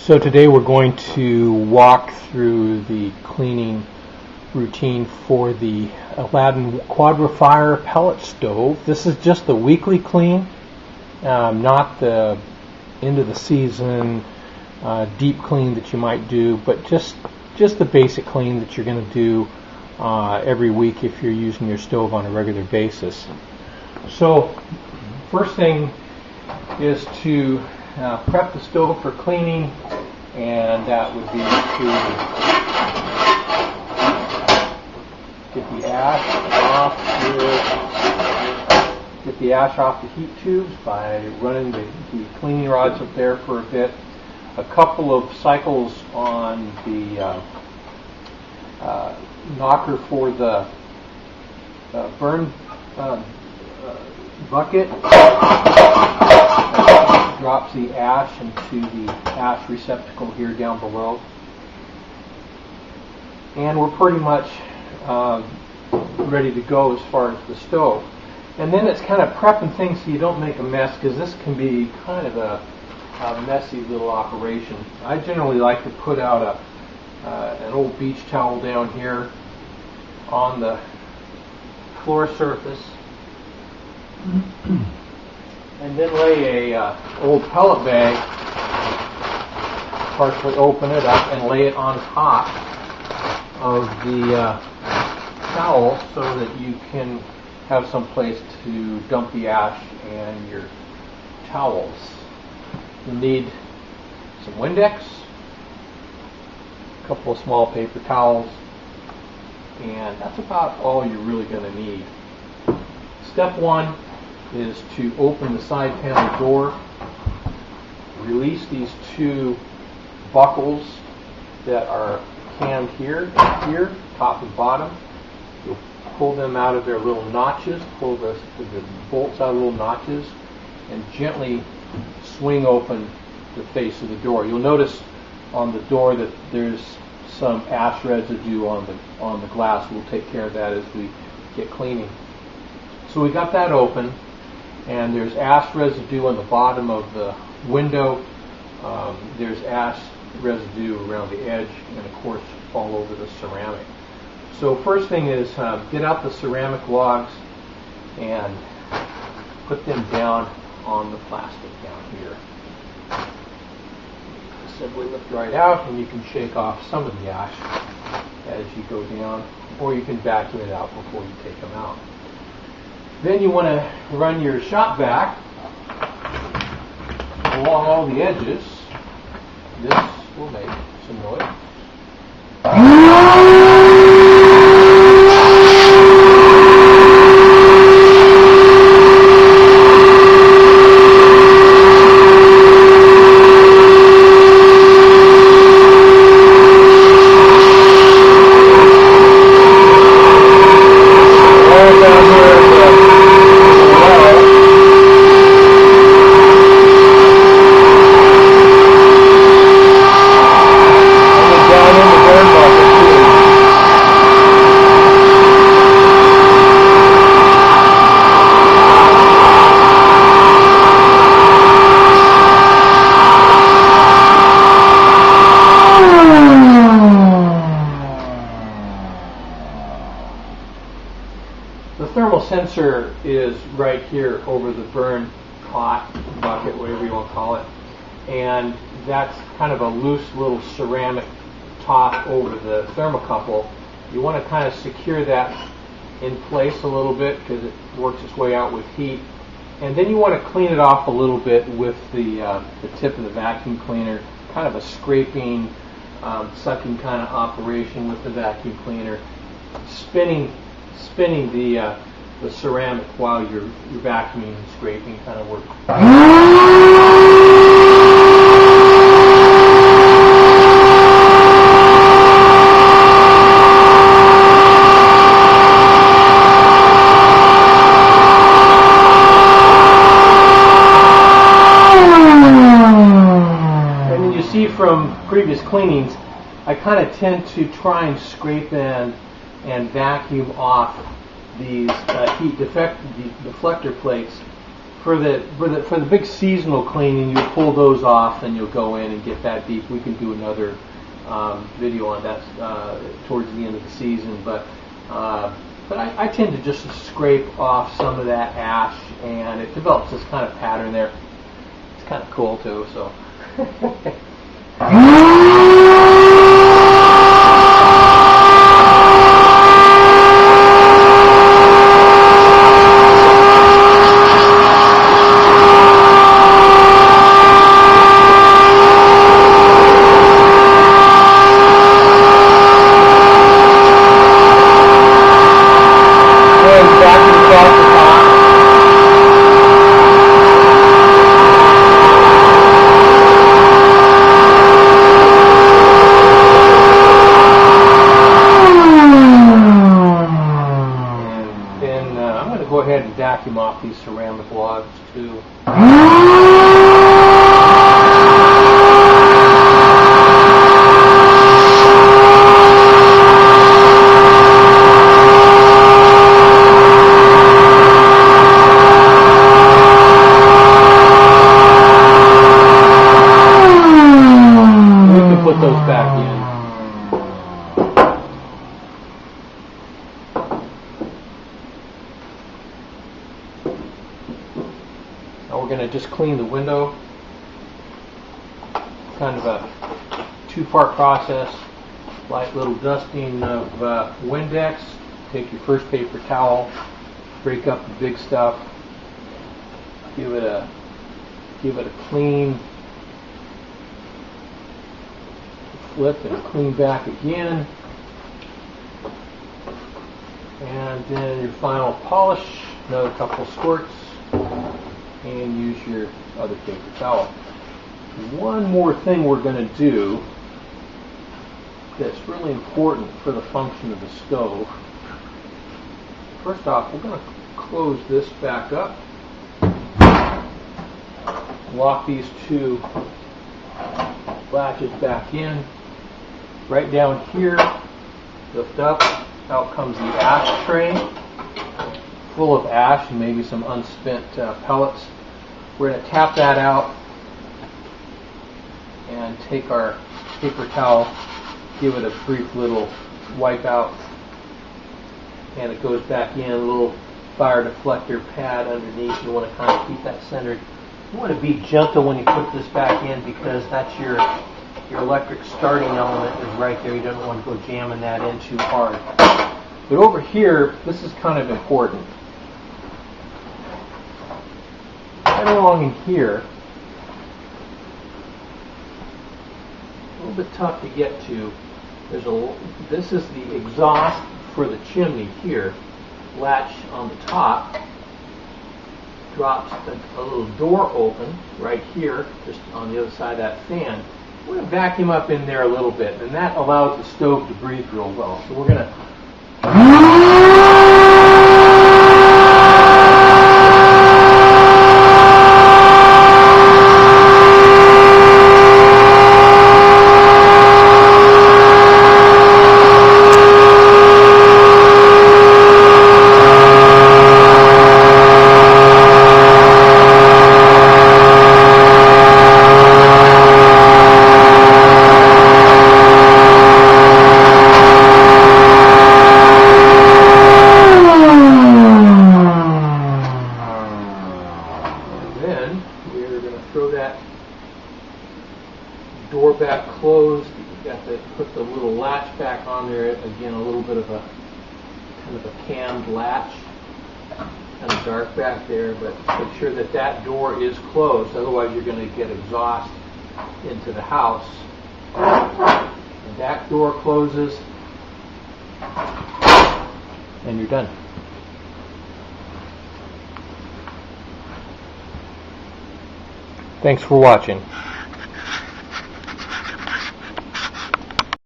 So today we're going to walk through the cleaning routine for the Alladin Quadrafire Pellet Stove. This is just the weekly clean, not the end of the season deep clean that you might do, but just the basic clean that you're going to do every week if you're using your stove on a regular basis. So first thing is to prep the stove for cleaning, and that would be to get the ash off the heat tubes by running the cleaning rods up there for a bit. A couple of cycles on the knocker for the burn bucket. Drops the ash into the ash receptacle here down below. And we're pretty much ready to go as far as the stove. And then it's kind of prepping things so you don't make a mess, because this can be kind of a messy little operation. I generally like to put out an old beach towel down here on the floor surface, and then lay a old pellet bag, partially open it up and lay it on top of the towel so that you can have some place to dump the ash and your towels. You need some Windex, a couple of small paper towels, and that's about all you're really going to need. Step one is to open the side panel door, release these two buckles that are cammed here, top and bottom. You'll pull them out of their little notches, pull the bolts out of little notches, and gently swing open the face of the door. You'll notice on the door that there's some ash residue on the glass. We'll take care of that as we get cleaning. So we got that open, and there's ash residue on the bottom of the window. There's ash residue around the edge, and of course all over the ceramic. So first thing is get out the ceramic logs and put them down on the plastic down here. Simply lift right out, and you can shake off some of the ash as you go down, or you can vacuum it out before you take them out. Then you want to run your shop vac along all the edges. This will make some noise. The thermal sensor is right here over the burn pot, bucket, whatever you want to call it, and that's kind of a loose little ceramic top over the thermocouple. You want to kind of secure that in place a little bit because it works its way out with heat, and then you want to clean it off a little bit with the tip of the vacuum cleaner, kind of a scraping, sucking kind of operation with the vacuum cleaner, spinning the ceramic while you're vacuuming and scraping kind of work. And you see from previous cleanings, I kind of tend to try and scrape and vacuum off these heat deflector plates for the big seasonal cleaning, you pull those off and you'll go in and get that deep. We can do another video on that towards the end of the season, but I tend to just scrape off some of that ash, and it develops this kind of pattern there. It's kind of cool too. So. Go ahead and vacuum off these ceramic logs too. We can put those back in. We're going to just clean the window. Kind of a two-part process. Light little dusting of Windex. Take your first paper towel, break up the big stuff, give it a clean flip and clean back again, and then your final polish. Another couple squirts. And use your other paper towel. One more thing we're going to do that's really important for the function of the stove. First off, we're going to close this back up. Lock these two latches back in. Right down here, lift up, out comes the ash tray, full of ash and maybe some unspent pellets. We're going to tap that out and take our paper towel, give it a brief little wipe out, and it goes back in. A little fire deflector pad underneath. You want to kind of keep that centered. You want to be gentle when you put this back in, because that's your electric starting element is right there. You don't want to go jamming that in too hard. But over here, this is kind of important. Right along in here, a little bit tough to get to. This is the exhaust for the chimney here. Latch on the top drops a little door open right here, just on the other side of that fan. We're going to vacuum up in there a little bit, and that allows the stove to breathe real well. So we're going to throw that door back closed. You've got to put the little latch back on there. Again, a little bit of a kind of a cammed latch. Kind of dark back there, but make sure that that door is closed. Otherwise, you're going to get exhaust into the house. And that door closes, and you're done. Thanks for watching.